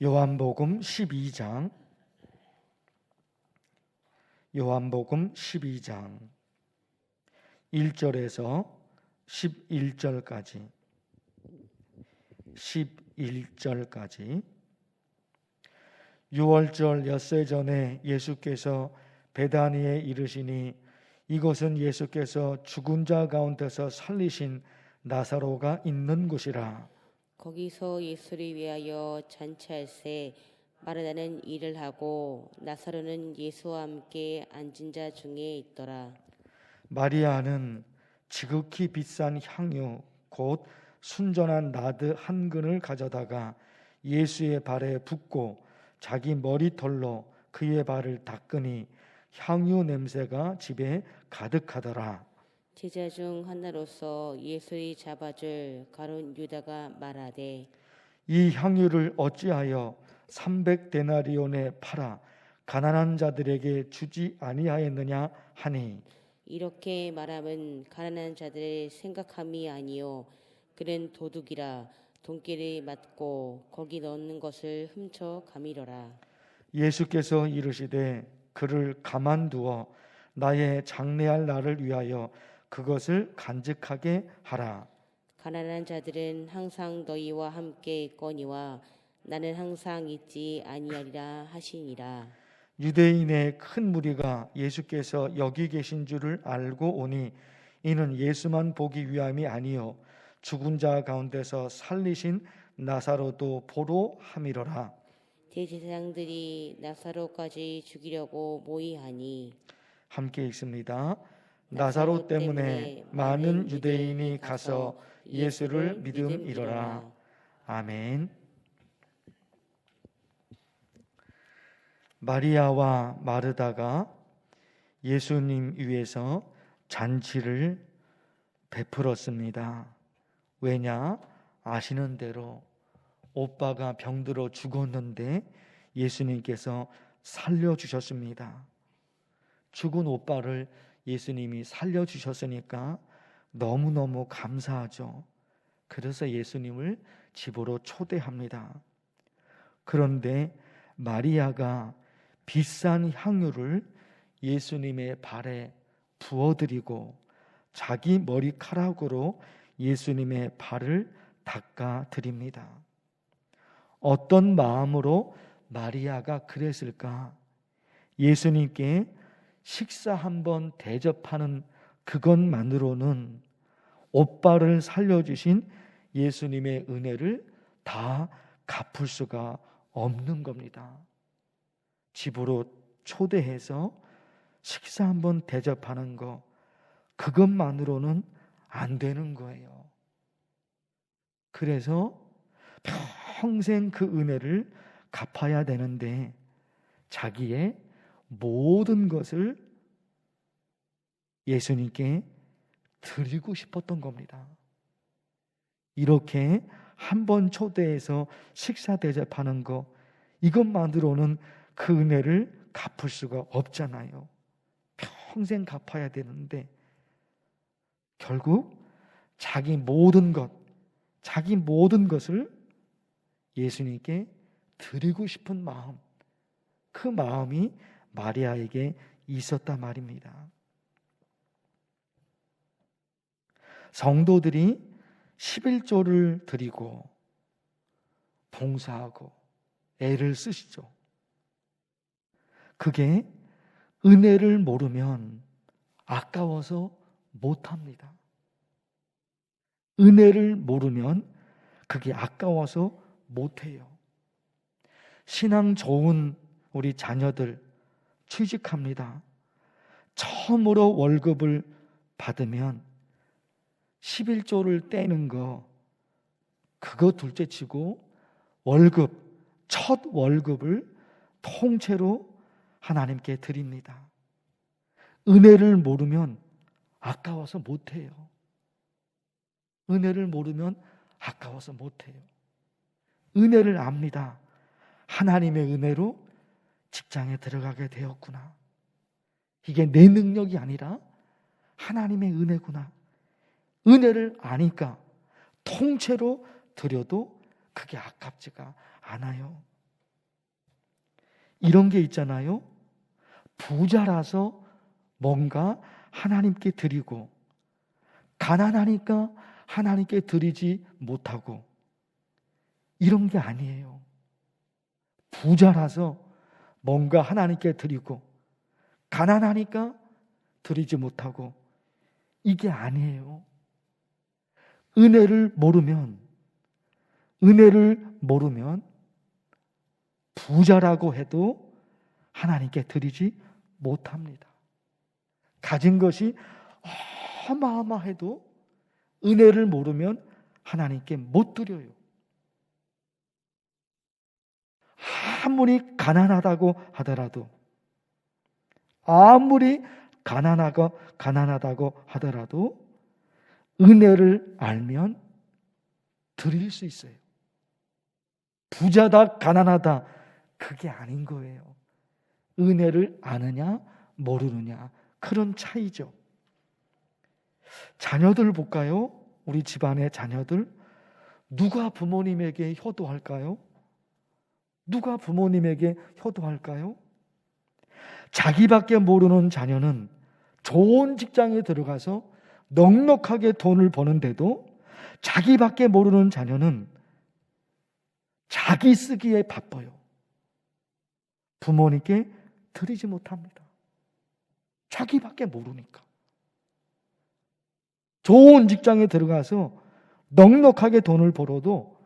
요한복음 12장 1절에서 11절까지 6월절 엿새 전에 예수께서 베다니에 이르시니 이곳은 예수께서 죽은 자 가운데서 살리신 나사로가 있는 곳이라. 거기서 예수를 위하여 잔치할세 마르다는 일을 하고 나사로는 예수와 함께 앉은 자 중에 있더라. 마리아는 지극히 비싼 향유 곧 순전한 나드 한 근을 가져다가 예수의 발에 붓고 자기 머리털로 그의 발을 닦으니 향유 냄새가 집에 가득하더라. 제자 중 하나로서 예수를 잡아줄 가룟 유다가 말하되 이 향유를 어찌하여 300데나리온에 팔아 가난한 자들에게 주지 아니하였느냐 하니, 이렇게 말함은 가난한 자들을 생각함이 아니요 그는 도둑이라 돈기를 맞고 거기 넣는 것을 훔쳐 가미러라. 예수께서 이르시되 그를 가만두어 나의 장래할 날을 위하여 그것을 간직하게 하라. 가난한 자들은 항상 너희와 함께 있거니와 나는 항상 있지 아니하리라 하시니라. 유대인의 큰 무리가 예수께서 여기 계신 줄을 알고 오니 이는 예수만 보기 위함이 아니요 죽은 자 가운데서 살리신 나사로도 보러 함이로라. 대제사장들이 나사로까지 죽이려고 모의하니 함께 읽습니다. 나사로 때문에 많은 유대인이 가서 예수를 믿음이로라. 아멘. 마리아와 마르다가 예수님 위해서 잔치를 베풀었습니다. 왜냐? 아시는 대로 오빠가 병들어 죽었는데 예수님께서 살려주셨습니다. 죽은 오빠를 예수님이 살려주셨으니까 너무너무 감사하죠. 그래서 예수님을 집으로 초대합니다. 그런데 마리아가 비싼 향유를 예수님의 발에 부어드리고 자기 머리카락으로 예수님의 발을 닦아드립니다. 어떤 마음으로 마리아가 그랬을까? 예수님께 식사 한번 대접하는 그것만으로는 오빠를 살려주신 예수님의 은혜를 다 갚을 수가 없는 겁니다. 집으로 초대해서 식사 한번 대접하는 거, 그것만으로는 안 되는 거예요. 그래서 평생 그 은혜를 갚아야 되는데 자기의 모든 것을 예수님께 드리고 싶었던 겁니다. 이렇게 한 번 초대해서 식사 대접하는 거, 이것만으로는 그 은혜를 갚을 수가 없잖아요. 평생 갚아야 되는데 결국 자기 모든 것을 예수님께 드리고 싶은 마음, 그 마음이 마리아에게 있었단 말입니다. 성도들이 11조를 드리고 봉사하고 애를 쓰시죠. 그게 은혜를 모르면 아까워서 못합니다. 은혜를 모르면 그게 아까워서 못해요. 신앙 좋은 우리 자녀들 취직합니다. 처음으로 월급을 받으면 11조를 떼는 거, 그거 둘째치고 첫 월급을 통째로 하나님께 드립니다. 은혜를 모르면 아까워서 못해요. 은혜를 모르면 아까워서 못해요. 은혜를 압니다. 하나님의 은혜로 직장에 들어가게 되었구나. 이게 내 능력이 아니라 하나님의 은혜구나. 은혜를 아니까 통째로 드려도 그게 아깝지가 않아요. 이런 게 있잖아요. 부자라서 뭔가 하나님께 드리고 가난하니까 하나님께 드리지 못하고 이런 게 아니에요. 부자라서 뭔가 하나님께 드리고 가난하니까 드리지 못하고 이게 아니에요. 은혜를 모르면 부자라고 해도 하나님께 드리지 못합니다. 가진 것이 어마어마해도 은혜를 모르면 하나님께 못 드려요. 아무리 가난하다고 하더라도 은혜를 알면 드릴 수 있어요. 부자다 가난하다 그게 아닌 거예요. 은혜를 아느냐 모르느냐 그런 차이죠. 자녀들 볼까요? 우리 집안의 자녀들 누가 부모님에게 효도할까요? 누가 부모님에게 효도할까요? 자기밖에 모르는 자녀는 좋은 직장에 들어가서 넉넉하게 돈을 버는데도 자기밖에 모르는 자녀는 자기 쓰기에 바빠요. 부모님께 드리지 못합니다. 자기밖에 모르니까. 좋은 직장에 들어가서 넉넉하게 돈을 벌어도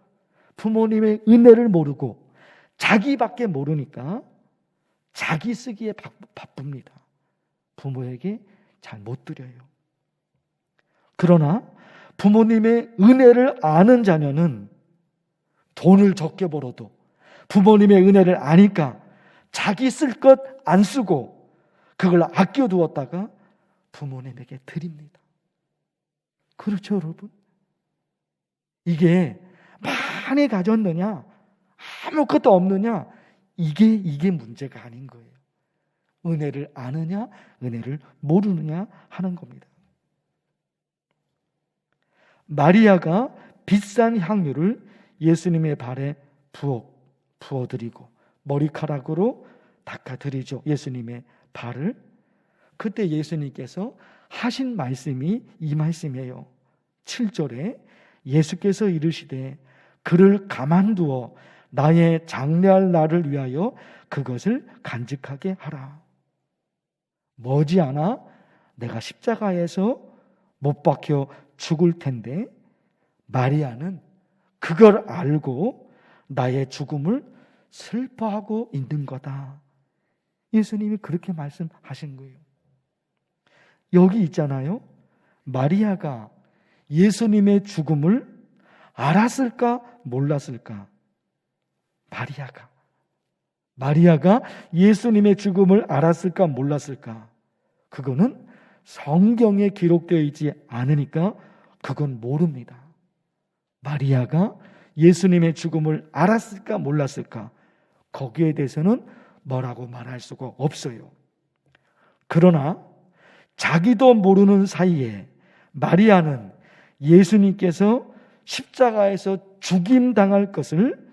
부모님의 은혜를 모르고 자기밖에 모르니까 자기 쓰기에 바쁩니다. 부모에게 잘 못 드려요. 그러나 부모님의 은혜를 아는 자녀는 돈을 적게 벌어도 부모님의 은혜를 아니까 자기 쓸 것 안 쓰고 그걸 아껴두었다가 부모님에게 드립니다. 그렇죠, 여러분? 이게 많이 가졌느냐 아무것도 없느냐 이게 문제가 아닌 거예요. 은혜를 아느냐 은혜를 모르느냐 하는 겁니다. 마리아가 비싼 향유를 예수님의 발에 부어드리고 머리카락으로 닦아드리죠. 예수님의 발을. 그때 예수님께서 하신 말씀이 이 말씀이에요. 7절에 예수께서 이르시되 그를 가만두어 나의 장래할 날을 위하여 그것을 간직하게 하라. 머지않아 내가 십자가에서 못 박혀 죽을 텐데 마리아는 그걸 알고 나의 죽음을 슬퍼하고 있는 거다. 예수님이 그렇게 말씀하신 거예요. 여기 있잖아요. 마리아가 예수님의 죽음을 알았을까 몰랐을까? 마리아가 예수님의 죽음을 알았을까 몰랐을까? 그거는 성경에 기록되어 있지 않으니까 그건 모릅니다. 마리아가 예수님의 죽음을 알았을까 몰랐을까? 거기에 대해서는 뭐라고 말할 수가 없어요. 그러나 자기도 모르는 사이에 마리아는 예수님께서 십자가에서 죽임당할 것을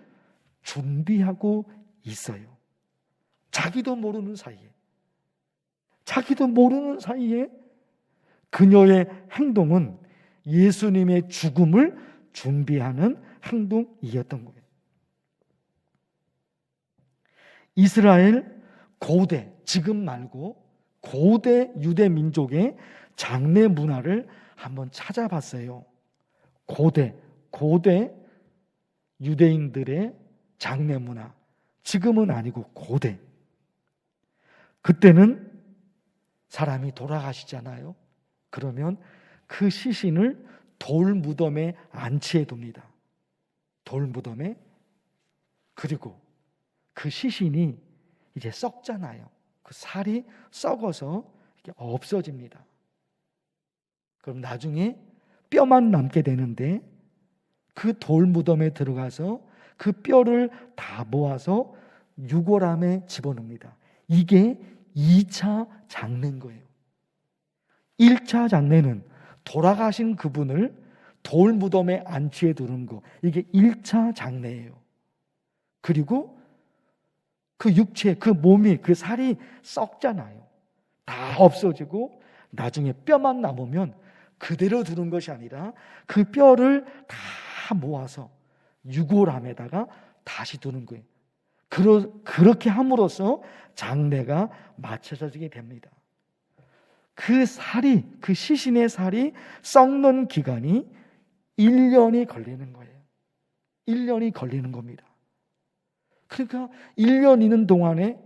준비하고 있어요. 자기도 모르는 사이에 그녀의 행동은 예수님의 죽음을 준비하는 행동이었던 거예요. 이스라엘 고대, 지금 말고 고대 유대 민족의 장례 문화를 한번 찾아봤어요. 고대 유대인들의 장례 문화. 지금은 아니고 고대. 그때는 사람이 돌아가시잖아요. 그러면 그 시신을 돌무덤에 안치해 둡니다. 돌무덤에. 그리고 그 시신이 이제 썩잖아요. 그 살이 썩어서 이렇게 없어집니다. 그럼 나중에 뼈만 남게 되는데 그 돌무덤에 들어가서 그 뼈를 다 모아서 유골함에 집어넣습니다. 이게 2차 장례인 거예요. 1차 장례는 돌아가신 그분을 돌무덤에 안치해 두는 거. 이게 1차 장례예요. 그리고 그 육체, 그 몸이, 그 살이 썩잖아요. 다 없어지고 나중에 뼈만 남으면 그대로 두는 것이 아니라 그 뼈를 다 모아서 유골함에다가 다시 두는 거예요. 그렇게 함으로써 장례가 맞춰지게 됩니다. 그 살이, 그 시신의 살이 썩는 기간이 1년이 걸리는 거예요. 1년이 걸리는 겁니다. 그러니까 1년 있는 동안에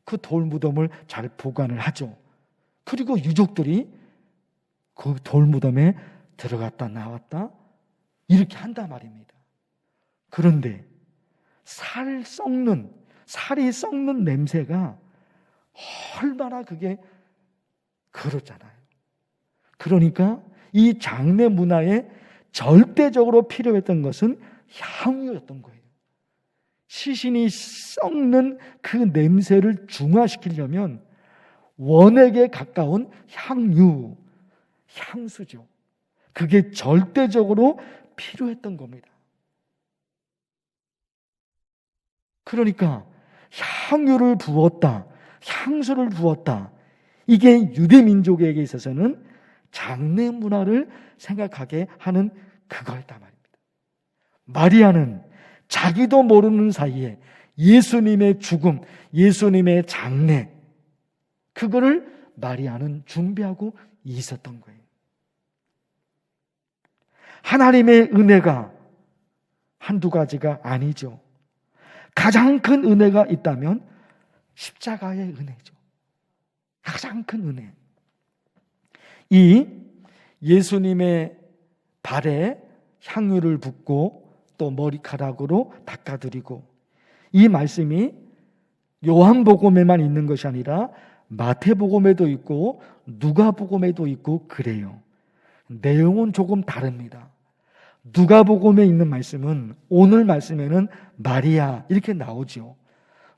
그 돌무덤을 잘 보관을 하죠. 그리고 유족들이 그 돌무덤에 들어갔다 나왔다 이렇게 한단 말입니다. 그런데 살이 썩는 냄새가 얼마나 그게 그렇잖아요. 그러니까 이 장례 문화에 절대적으로 필요했던 것은 향유였던 거예요. 시신이 썩는 그 냄새를 중화시키려면 원액에 가까운 향수죠. 그게 절대적으로 필요했던 겁니다. 그러니까 향유를 부었다, 향수를 부었다. 이게 유대 민족에게 있어서는 장례 문화를 생각하게 하는 그거였단 말입니다. 마리아는 자기도 모르는 사이에 예수님의 죽음, 예수님의 장례, 그거를 마리아는 준비하고 있었던 거예요. 하나님의 은혜가 한두 가지가 아니죠. 가장 큰 은혜가 있다면 십자가의 은혜죠. 가장 큰 은혜. 이 예수님의 발에 향유를 붓고 또 머리카락으로 닦아드리고, 이 말씀이 요한복음에만 있는 것이 아니라 마태복음에도 있고 누가복음에도 있고 그래요. 내용은 조금 다릅니다. 누가복음에 있는 말씀은 오늘 말씀에는 마리아 이렇게 나오죠.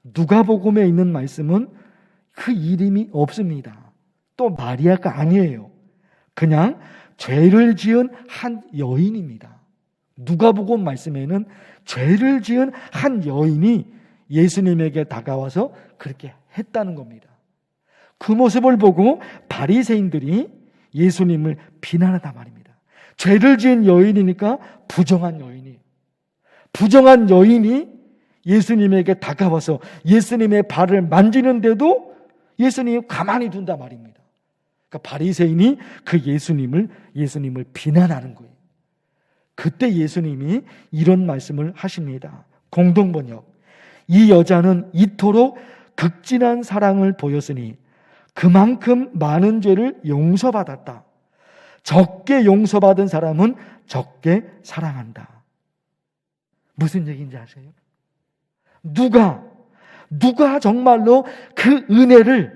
누가복음에 있는 말씀은 그 이름이 없습니다. 또 마리아가 아니에요. 그냥 죄를 지은 한 여인입니다. 누가복음 말씀에는 죄를 지은 한 여인이 예수님에게 다가와서 그렇게 했다는 겁니다. 그 모습을 보고 바리새인들이 예수님을 비난하단 말입니다. 죄를 지은 여인이니까 부정한 여인이에요. 부정한 여인이 예수님에게 다가와서 예수님의 발을 만지는데도 예수님이 가만히 둔단 말입니다. 그러니까 바리새인이 그 예수님을 비난하는 거예요. 그때 예수님이 이런 말씀을 하십니다. 공동번역. 이 여자는 이토록 극진한 사랑을 보였으니 그만큼 많은 죄를 용서받았다. 적게 용서받은 사람은 적게 사랑한다. 무슨 얘기인지 아세요? 누가 정말로 그 은혜,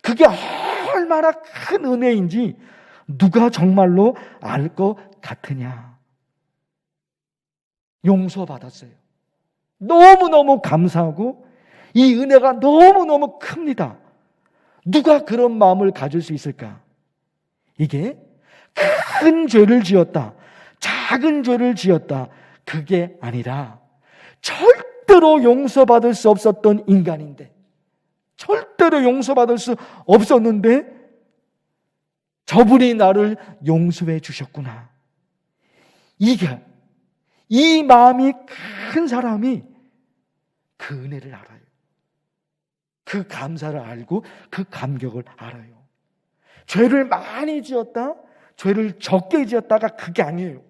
그게 얼마나 큰 은혜인지 누가 정말로 알 것 같으냐? 용서받았어요. 너무너무 감사하고 이 은혜가 너무너무 큽니다. 누가 그런 마음을 가질 수 있을까? 이게 큰 죄를 지었다, 작은 죄를 지었다, 그게 아니라 절대로 용서받을 수 없었던 인간인데, 절대로 용서받을 수 없었는데 저분이 나를 용서해 주셨구나. 이 마음이 큰 사람이 그 은혜를 알아요. 그 감사를 알고 그 감격을 알아요. 죄를 많이 지었다, 죄를 적게 지었다가 그게 아니에요.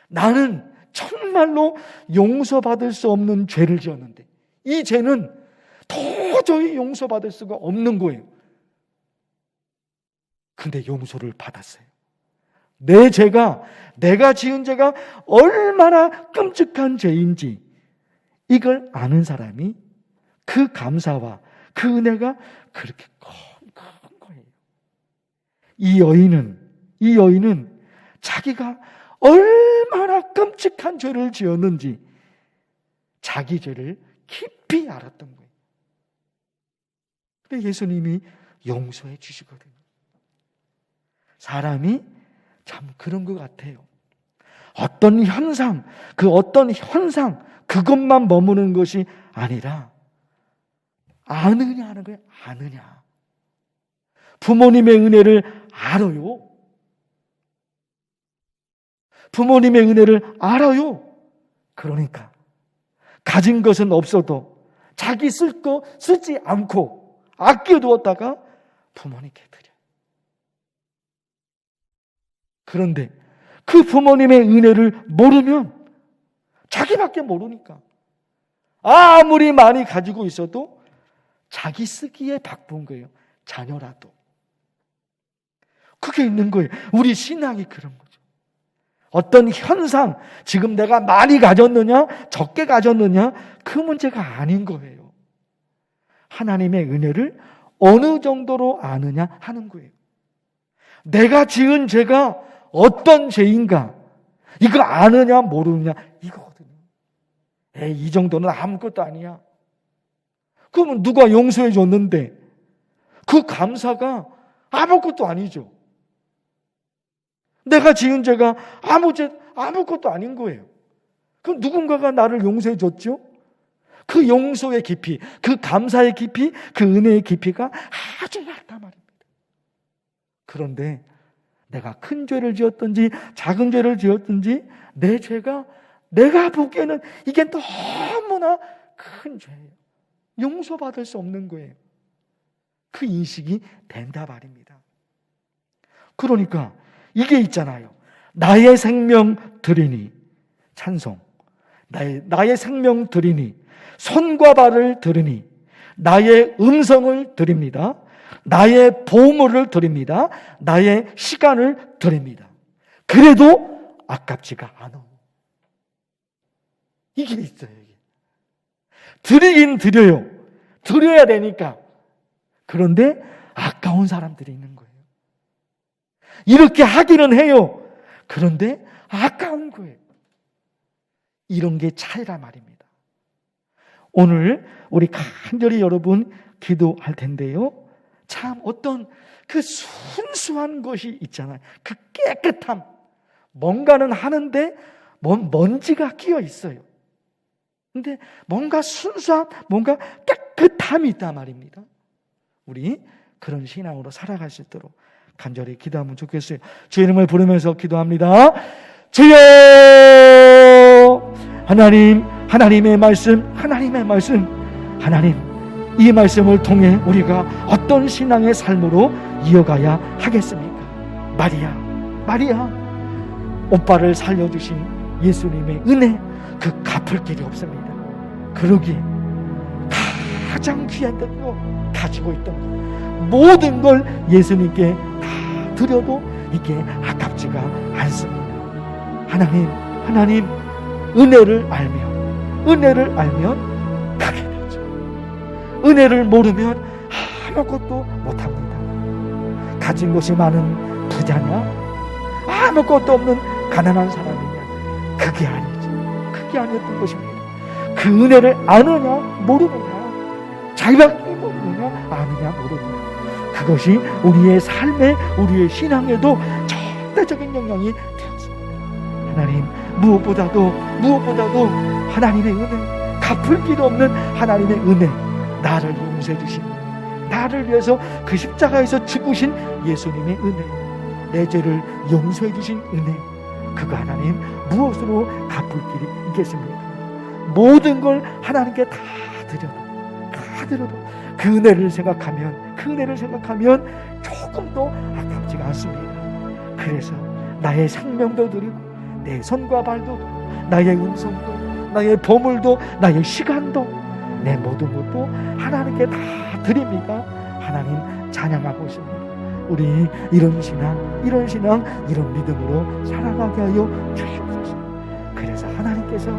나는 정말로 용서받을 수 없는 죄를 지었는데 이 죄는 도저히 용서받을 수가 없는 거예요. 근데 용서를 받았어요. 내가 지은 죄가 얼마나 끔찍한 죄인지 이걸 아는 사람이 그 감사와 그 은혜가 그렇게 큰 거예요. 이 여인은 자기가 얼마나 끔찍한 죄를 지었는지 자기 죄를 깊이 알았던 거예요. 근데 예수님이 용서해 주시거든요. 사람이 참 그런 것 같아요. 어떤 현상, 그 어떤 현상, 그것만 머무는 것이 아니라 아느냐 하는 거예요. 아느냐. 부모님의 은혜를 알아요. 부모님의 은혜를 알아요. 그러니까 가진 것은 없어도 자기 쓸 거 쓰지 않고 아껴두었다가 부모님께 드려요. 그런데 그 부모님의 은혜를 모르면 자기밖에 모르니까 아무리 많이 가지고 있어도 자기 쓰기에 바쁜 거예요. 자녀라도. 그게 있는 거예요. 우리 신앙이 그런 거죠. 어떤 현상, 지금 내가 많이 가졌느냐 적게 가졌느냐 그 문제가 아닌 거예요. 하나님의 은혜를 어느 정도로 아느냐 하는 거예요. 내가 지은 죄가 어떤 죄인가 이거 아느냐 모르느냐 이거거든요. 이 정도는 아무것도 아니야. 그러면 누가 용서해 줬는데 그 감사가 아무것도 아니죠. 내가 지은 죄가 아무것도 아닌 거예요. 그럼 누군가가 나를 용서해 줬죠? 그 용서의 깊이, 그 감사의 깊이, 그 은혜의 깊이가 아주 얇단 말입니다. 그런데 내가 큰 죄를 지었든지 작은 죄를 지었든지 내 죄가 내가 보기에는 이게 너무나 큰 죄예요. 용서받을 수 없는 거예요. 그 인식이 된다 말입니다. 그러니까 이게 있잖아요. 나의 생명 드리니 찬송, 나의 생명 드리니 손과 발을 드리니 나의 음성을 드립니다. 나의 보물을 드립니다. 나의 시간을 드립니다. 그래도 아깝지가 않아. 이게 있어요. 이게. 드리긴 드려요. 드려야 되니까. 그런데 아까운 사람들이 있는 거예요. 이렇게 하기는 해요. 그런데 아까운 거예요. 이런 게 차이라 말입니다. 오늘 우리 간절히 여러분 기도할 텐데요. 참 어떤 그 순수한 것이 있잖아요. 그 깨끗함. 뭔가는 하는데 먼지가 끼어 있어요. 근데 뭔가 순수한, 뭔가 깨끗함이 있단 말입니다. 우리 그런 신앙으로 살아갈 수 있도록 간절히 기도하면 좋겠어요. 주의 이름을 부르면서 기도합니다. 주여! 하나님의 말씀, 하나님, 이 말씀을 통해 우리가 어떤 신앙의 삶으로 이어가야 하겠습니까? 마리아, 오빠를 살려주신 예수님의 은혜, 그 갚을 길이 없습니다. 그러기에 가장 귀한 것도 가지고 있던 것, 모든 걸 예수님께 다 드려도 이게 아깝지가 않습니다. 하나님, 은혜를 알면 가게 되죠. 은혜를 모르면 아무것도 못합니다. 가진 것이 많은 부자냐, 아무것도 없는 가난한 사람이냐, 그게 아니었던 것입니다. 그 은혜를 아느냐 모르느냐, 자기밖에 모르느냐 아느냐 모르느냐, 그것이 우리의 삶에, 우리의 신앙에도 절대적인 영향이 되었습니다. 하나님, 무엇보다도 하나님의 은혜, 갚을 길 없는 하나님의 은혜, 나를 용서해 주신, 나를 위해서 그 십자가에서 죽으신 예수님의 은혜, 내 죄를 용서해 주신 은혜, 그거 하나님 무엇으로 갚을 길이 있겠습니까? 모든 걸 하나님께 다 드려도 그 은혜를 생각하면 조금도 아깝지가 않습니다. 그래서 나의 생명도 드리고 내 손과 발도, 나의 음성도, 나의 보물도, 나의 시간도, 내 모든 것도 하나님께 다 드립니다. 하나님 찬양하고 있습니다. 우리 이런 신앙, 이런 믿음으로 살아가게 하여 주시옵소서. 그래서 하나님께서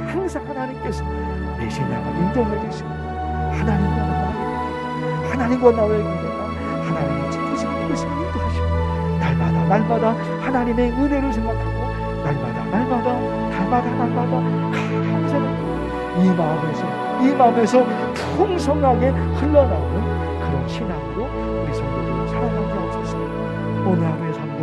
항상 하나님께서 내 신앙을 인정해 주시고, 하나님과 나의 관계가 하나님의 지키시는 것을 인도하시고, 날마다 하나님의 은혜를 생각하고, 날마다 감사를 이 마음에서 풍성하게 흘러나오는 그런 신앙으로 우리 성도들 살아가게 하옵소서. 오늘 하루의 삶도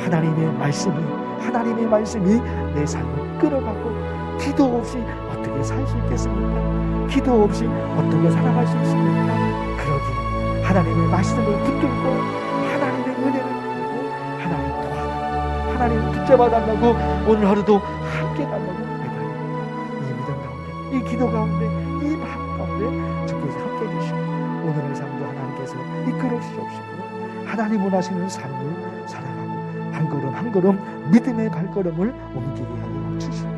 하나님의 말씀이 내 삶을 끌어가고 기도 없이 어떻게 살 수 있겠습니까? 기도 없이 어떻게 살아갈 수 있습니까? 그러기에 하나님의 말씀을 붙들고 하나님의 은혜를 받고 하나님 도와달라고, 하나님 붙잡아 달라고, 오늘 하루도 함께 달라고 매달립니다. 이 믿음 가운데, 이 기도 가운데, 이 마음 가운데 주께서 함께 해주시고 오늘의 삶도 하나님께서 이끌어 주시옵시고 하나님 원하시는 삶을 살아가고 한 걸음 한 걸음 믿음의 발걸음을 옮기게 하여 주시옵소서.